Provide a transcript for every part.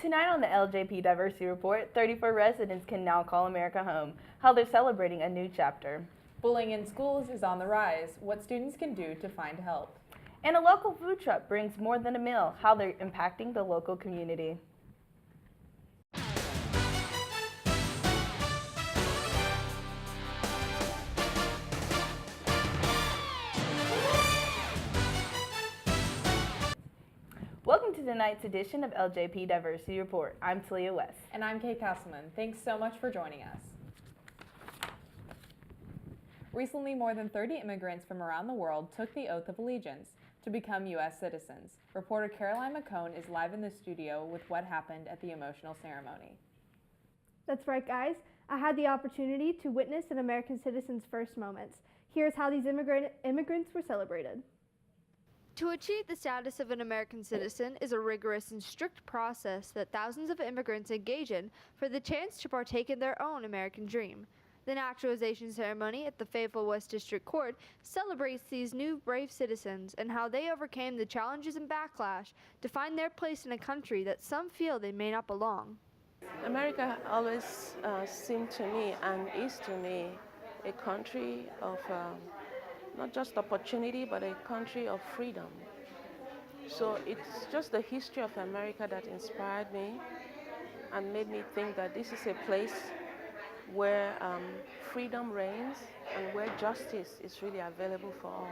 Tonight on the LJP Diversity Report, 34 residents can now call America home, how they're celebrating a new chapter. Bullying in schools is on the rise, what students can do to find help. And a local food truck brings more than a meal, how they're impacting the local community. Welcome to tonight's edition of LJP Diversity Report. I'm Talia West. And I'm Kate Castleman. Thanks so much for joining us. Recently, more than 30 immigrants from around the world took the oath of allegiance to become U.S. citizens. Reporter Caroline McCone is live in the studio with what happened at the emotional ceremony. That's right, guys. I had the opportunity to witness an American citizen's first moments. Here's how these immigrants were celebrated. To achieve the status of an American citizen is a rigorous and strict process that thousands of immigrants engage in for the chance to partake in their own American dream. The naturalization ceremony at the Fayetteville West District Court celebrates these new brave citizens and how they overcame the challenges and backlash to find their place in a country that some feel they may not belong. America always seemed to me and is to me a country of not just opportunity, but a country of freedom. So it's just the history of America that inspired me and made me think that this is a place where freedom reigns and where justice is really available for all.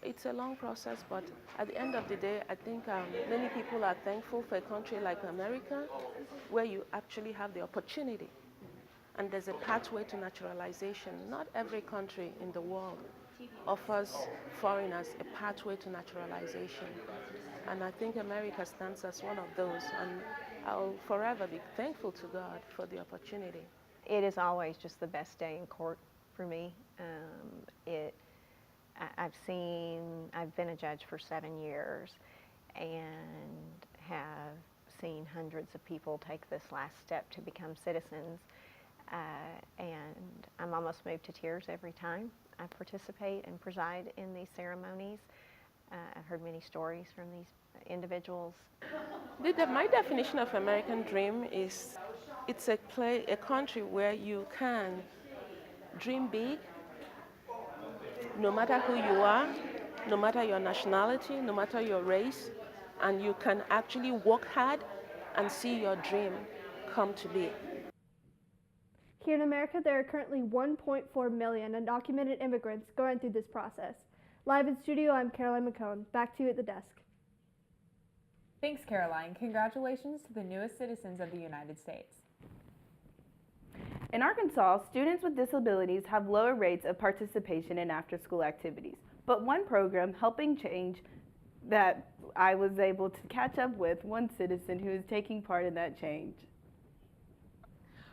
It's a long process, but at the end of the day, I think many people are thankful for a country like America, where you actually have the opportunity and there's a pathway to naturalization. Not every country in the world offers foreigners a pathway to naturalization. And I think America stands as one of those, and I'll forever be thankful to God for the opportunity. It is always just the best day in court for me. I've been a judge for 7 years and have seen hundreds of people take this last step to become citizens. And I'm almost moved to tears every time I participate and preside in these ceremonies. I've heard many stories from these individuals. My definition of American dream is it's a country where you can dream big, no matter who you are, no matter your nationality, no matter your race, and you can actually work hard and see your dream come to be. Here in America, there are currently 1.4 million undocumented immigrants going through this process. Live in studio, I'm Caroline McCone. Back to you at the desk. Thanks, Caroline. Congratulations to the newest citizens of the United States. In Arkansas, students with disabilities have lower rates of participation in after-school activities. But one program helping change that I was able to catch up with one citizen who is taking part in that change.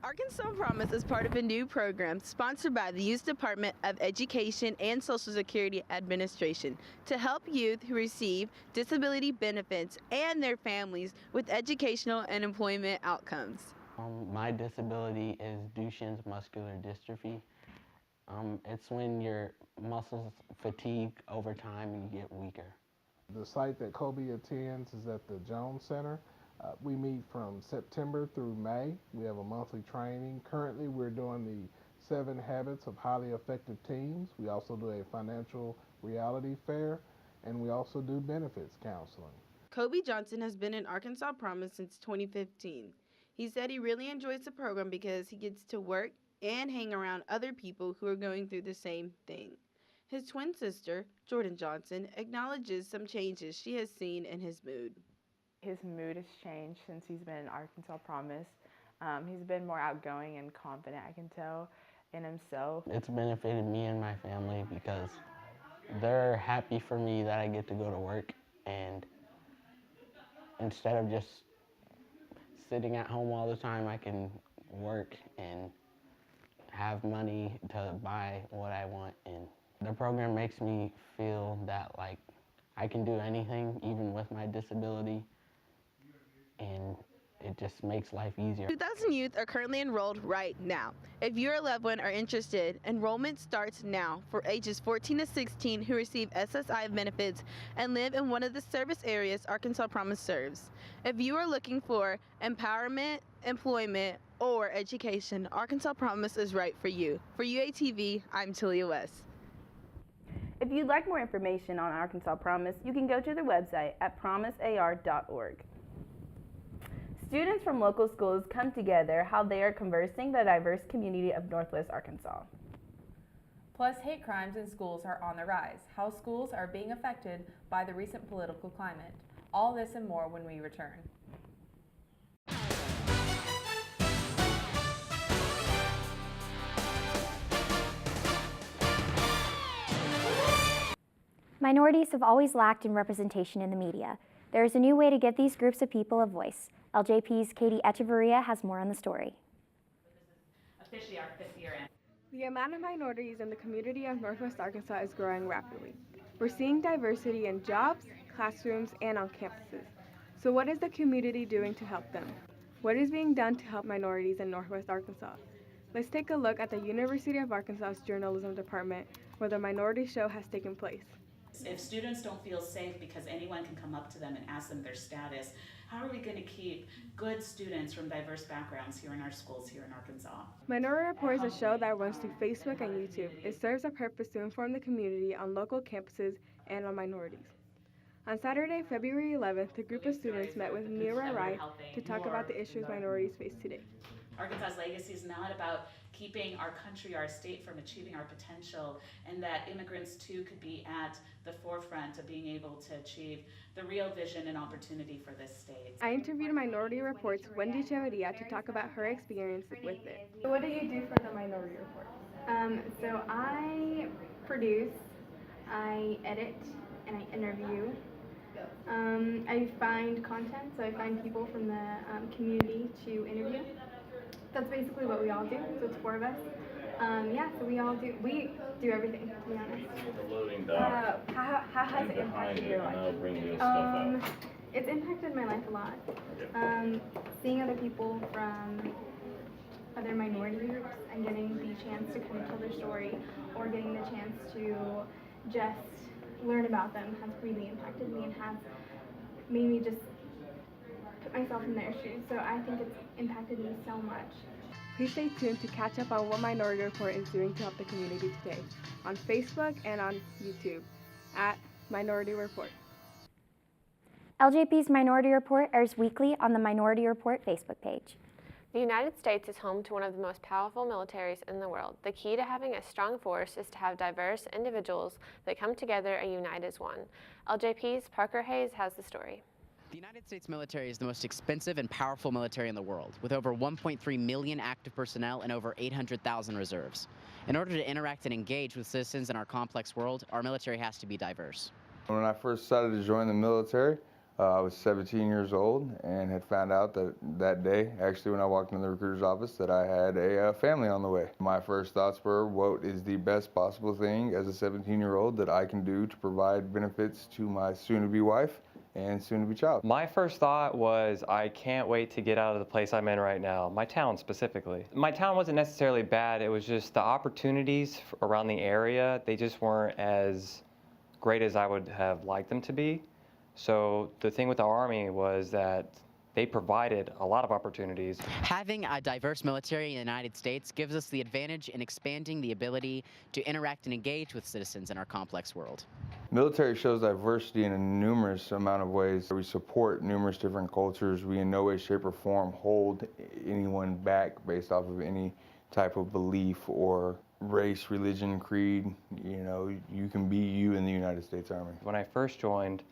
Arkansas Promise is part of a new program sponsored by the U.S. Department of Education and Social Security Administration to help youth who receive disability benefits and their families with educational and employment outcomes. My disability is Duchenne's muscular dystrophy. It's when your muscles fatigue over time and you get weaker. The site that Kobe attends is at the Jones Center. We meet from September through May. We have a monthly training. Currently, we're doing the 7 Habits of Highly Effective Teams. We also do a financial reality fair, and we also do benefits counseling. Kobe Johnson has been in Arkansas Promise since 2015. He said he really enjoys the program because he gets to work and hang around other people who are going through the same thing. His twin sister, Jordan Johnson, acknowledges some changes she has seen in his mood. His mood has changed since he's been in Arkansas Promise. He's been more outgoing and confident, I can tell, in himself. It's benefited me and my family because they're happy for me that I get to go to work, and instead of just sitting at home all the time, I can work and have money to buy what I want. And the program makes me feel that like I can do anything, even with my disability. And it just makes life easier. 2,000 youth are currently enrolled right now. If you or a loved one are interested, enrollment starts now for ages 14 to 16 who receive SSI benefits and live in one of the service areas Arkansas Promise serves. If you are looking for empowerment, employment, or education, Arkansas Promise is right for you. For UATV, I'm Talia West. If you'd like more information on Arkansas Promise, you can go to their website at promisear.org. Students from local schools come together how they are conversing the diverse community of Northwest Arkansas. Plus, hate crimes in schools are on the rise, how schools are being affected by the recent political climate. All this and more when we return. Minorities have always lacked in representation in the media. There is a new way to give these groups of people a voice. LJP's Katie Echeverria has more on the story. Officially our 5th year in. The amount of minorities in the community of Northwest Arkansas is growing rapidly. We're seeing diversity in jobs, classrooms, and on campuses. So what is the community doing to help them? What is being done to help minorities in Northwest Arkansas? Let's take a look at the University of Arkansas's journalism department, where the Minority Show has taken place. If students don't feel safe because anyone can come up to them and ask them their status, how are we going to keep good students from diverse backgrounds here in our schools here in Arkansas? Minority Report is a show that runs through Facebook and YouTube. It serves a purpose to inform the community on local campuses and on minorities. On Saturday, February 11th, a group of students met with Mira Wright to talk about the issues minorities face today. Arkansas's legacy is not about keeping our country, our state from achieving our potential, and that immigrants too could be at the forefront of being able to achieve the real vision and opportunity for this state. I interviewed Minority Report's Wendy Chavarria to talk about her experience with it. So what do you do for the Minority Report? So I produce, I edit, and I interview. I find content, so I find people from the community to interview. That's basically what we all do, so it's 4 of us. So we do everything, to be honest. The loading dock. How has it impacted your life? I'll bring this stuff up. It's impacted my life a lot. Seeing other people from other minority groups and getting the chance to kind of tell their story or getting the chance to just learn about them has really impacted me and has made me just put myself in their shoes. So I think it's impacted me so much. Please stay tuned to catch up on what Minority Report is doing to help the community today on Facebook and on YouTube at Minority Report. LJP's Minority Report airs weekly on the Minority Report Facebook page. The United States is home to one of the most powerful militaries in the world. The key to having a strong force is to have diverse individuals that come together and unite as one. LJP's Parker Hayes has the story. The United States military is the most expensive and powerful military in the world, with over 1.3 million active personnel and over 800,000 reserves. In order to interact and engage with citizens in our complex world, our military has to be diverse. When I first decided to join the military, I was 17 years old and had found out that day, actually when I walked into the recruiter's office, that I had a family on the way. My first thoughts were, what is the best possible thing as a 17-year-old that I can do to provide benefits to my soon-to-be wife and soon-to-be child? My first thought was, I can't wait to get out of the place I'm in right now, my town specifically. My town wasn't necessarily bad, it was just the opportunities around the area, they just weren't as great as I would have liked them to be. So the thing with the Army was that they provided a lot of opportunities. Having a diverse military in the United States gives us the advantage in expanding the ability to interact and engage with citizens in our complex world. Military shows diversity in a numerous amount of ways. We support numerous different cultures. We in no way, shape, or form hold anyone back based off of any type of belief or race, religion, creed. You know, you can be you in the United States Army. When I first joined,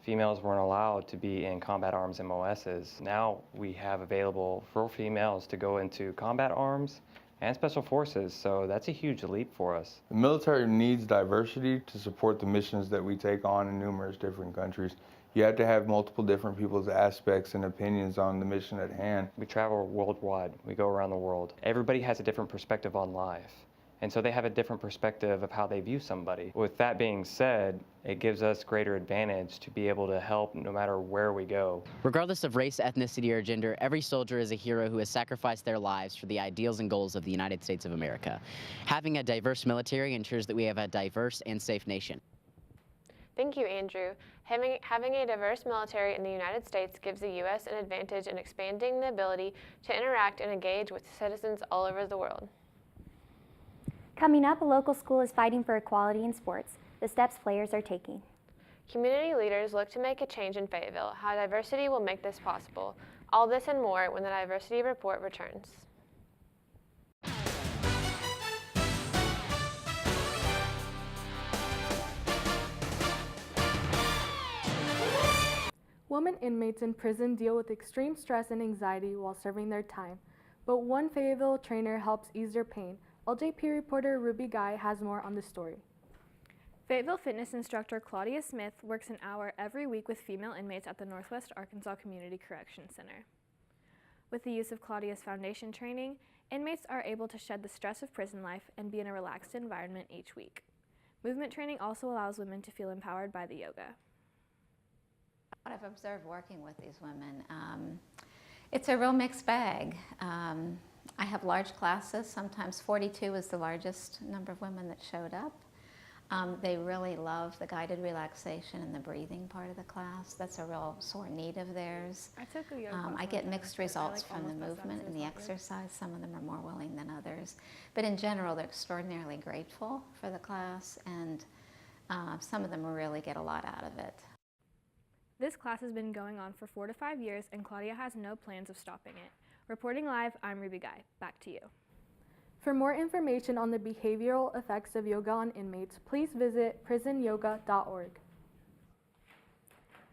females weren't allowed to be in combat arms MOSs. Now we have available for females to go into combat arms and special forces, so that's a huge leap for us. The military needs diversity to support the missions that we take on in numerous different countries. You have to have multiple different people's aspects and opinions on the mission at hand. We travel worldwide, we go around the world. Everybody has a different perspective on life. And so they have a different perspective of how they view somebody. With that being said, it gives us greater advantage to be able to help no matter where we go. Regardless of race, ethnicity, or gender, every soldier is a hero who has sacrificed their lives for the ideals and goals of the United States of America. Having a diverse military ensures that we have a diverse and safe nation. Thank you, Andrew. Having a diverse military in the United States gives the U.S. an advantage in expanding the ability to interact and engage with citizens all over the world. Coming up, a local school is fighting for equality in sports. The steps players are taking. Community leaders look to make a change in Fayetteville. How diversity will make this possible. All this and more when the Diversity Report returns. Women inmates in prison deal with extreme stress and anxiety while serving their time, but one Fayetteville trainer helps ease their pain. LJP reporter Ruby Guy has more on the story. Fayetteville fitness instructor Claudia Smith works an hour every week with female inmates at the Northwest Arkansas Community Correction Center. With the use of Claudia's foundation training, inmates are able to shed the stress of prison life and be in a relaxed environment each week. Movement training also allows women to feel empowered by the yoga. What I've observed working with these women, it's a real mixed bag. I have large classes, sometimes 42 is the largest number of women that showed up. They really love the guided relaxation and the breathing part of the class. That's a real sore need of theirs. I took a yoga class I get one mixed time, results I like from the almost movement and the sounds good. exercise. Some of them are more willing than others. But in general, they're extraordinarily grateful for the class, and some of them really get a lot out of it. This class has been going on for 4 to 5 years, and Claudia has no plans of stopping it. Reporting live, I'm Ruby Guy. Back to you. For more information on the behavioral effects of yoga on inmates, please visit prisonyoga.org.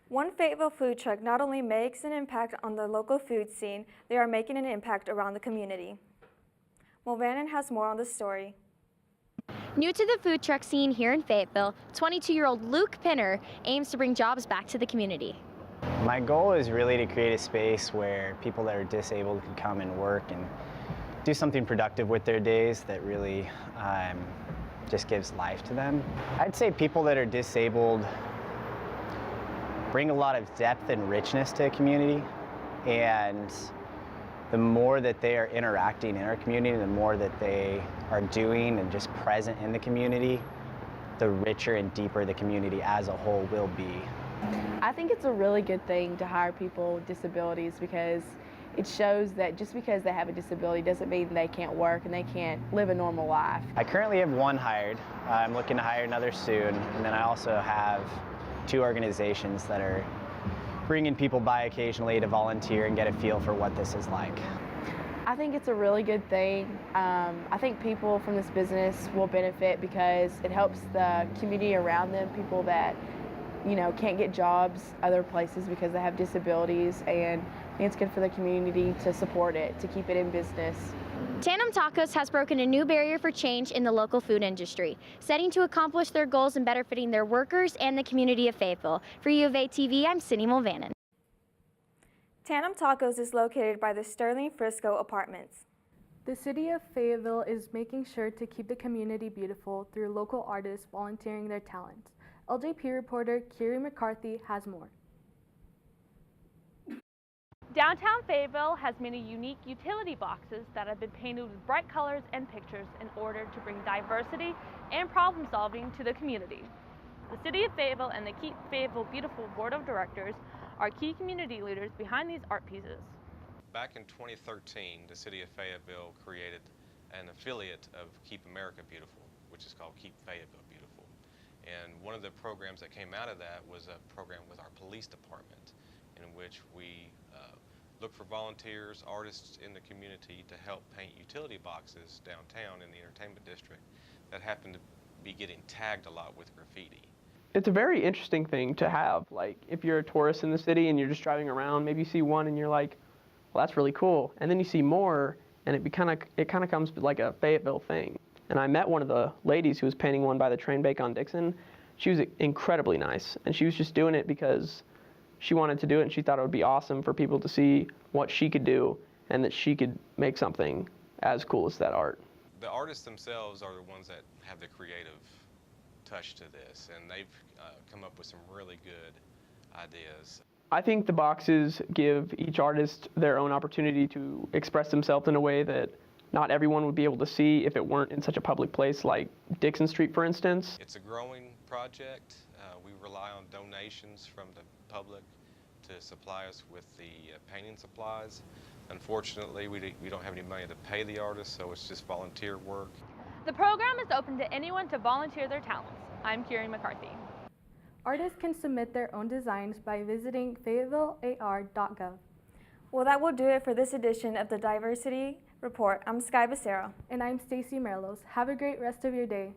One Fayetteville food truck not only makes an impact on the local food scene, they are making an impact around the community. Mulvannon has more on the story. New to the food truck scene here in Fayetteville, 22-year-old Luke Pinner aims to bring jobs back to the community. My goal is really to create a space where people that are disabled can come and work and do something productive with their days that really just gives life to them. I'd say people that are disabled bring a lot of depth and richness to a community, and the more that they are interacting in our community, the more that they are doing and just present in the community, the richer and deeper the community as a whole will be. I think it's a really good thing to hire people with disabilities because it shows that just because they have a disability doesn't mean they can't work and they can't live a normal life. I currently have one hired. I'm looking to hire another soon, and then I also have 2 organizations that are bringing people by occasionally to volunteer and get a feel for what this is like. I think it's a really good thing. I think people from this business will benefit because it helps the community around them, people that can't get jobs other places because they have disabilities, and I think it's good for the community to support it, to keep it in business. Tandem Tacos has broken a new barrier for change in the local food industry, setting to accomplish their goals in better fitting their workers and the community of Fayetteville. For U of A TV, I'm Cindy Mulvannon. Tandem Tacos is located by the Sterling Frisco Apartments. The city of Fayetteville is making sure to keep the community beautiful through local artists volunteering their talents. LJP reporter Kiri McCarthy has more. Downtown Fayetteville has many unique utility boxes that have been painted with bright colors and pictures in order to bring diversity and problem solving to the community. The City of Fayetteville and the Keep Fayetteville Beautiful Board of Directors are key community leaders behind these art pieces. Back in 2013, the City of Fayetteville created an affiliate of Keep America Beautiful, which is called Keep Fayetteville Beautiful. And one of the programs that came out of that was a program with our police department, in which we look for volunteers, artists in the community to help paint utility boxes downtown in the entertainment district that happen to be getting tagged a lot with graffiti. It's a very interesting thing to have. Like, if you're a tourist in the city and you're just driving around, maybe you see one and you're like, well, that's really cool. And then you see more, and it kind of comes like a Fayetteville thing. And I met one of the ladies who was painting one by the train bake on Dixon. She was incredibly nice, and she was just doing it because she wanted to do it, and she thought it would be awesome for people to see what she could do and that she could make something as cool as that art. The artists themselves are the ones that have the creative touch to this, and they've come up with some really good ideas. I think the boxes give each artist their own opportunity to express themselves in a way that not everyone would be able to see if it weren't in such a public place like Dixon Street, for instance. It's a growing project. We rely on donations from the public to supply us with the painting supplies. Unfortunately, we don't have any money to pay the artists, so it's just volunteer work. The program is open to anyone to volunteer their talents. I'm Kiri McCarthy. Artists can submit their own designs by visiting FayettelleAR.gov. Well, that will do it for this edition of the Diversity Report. I'm Sky Becerra. And I'm Stacy Merlos. Have a great rest of your day.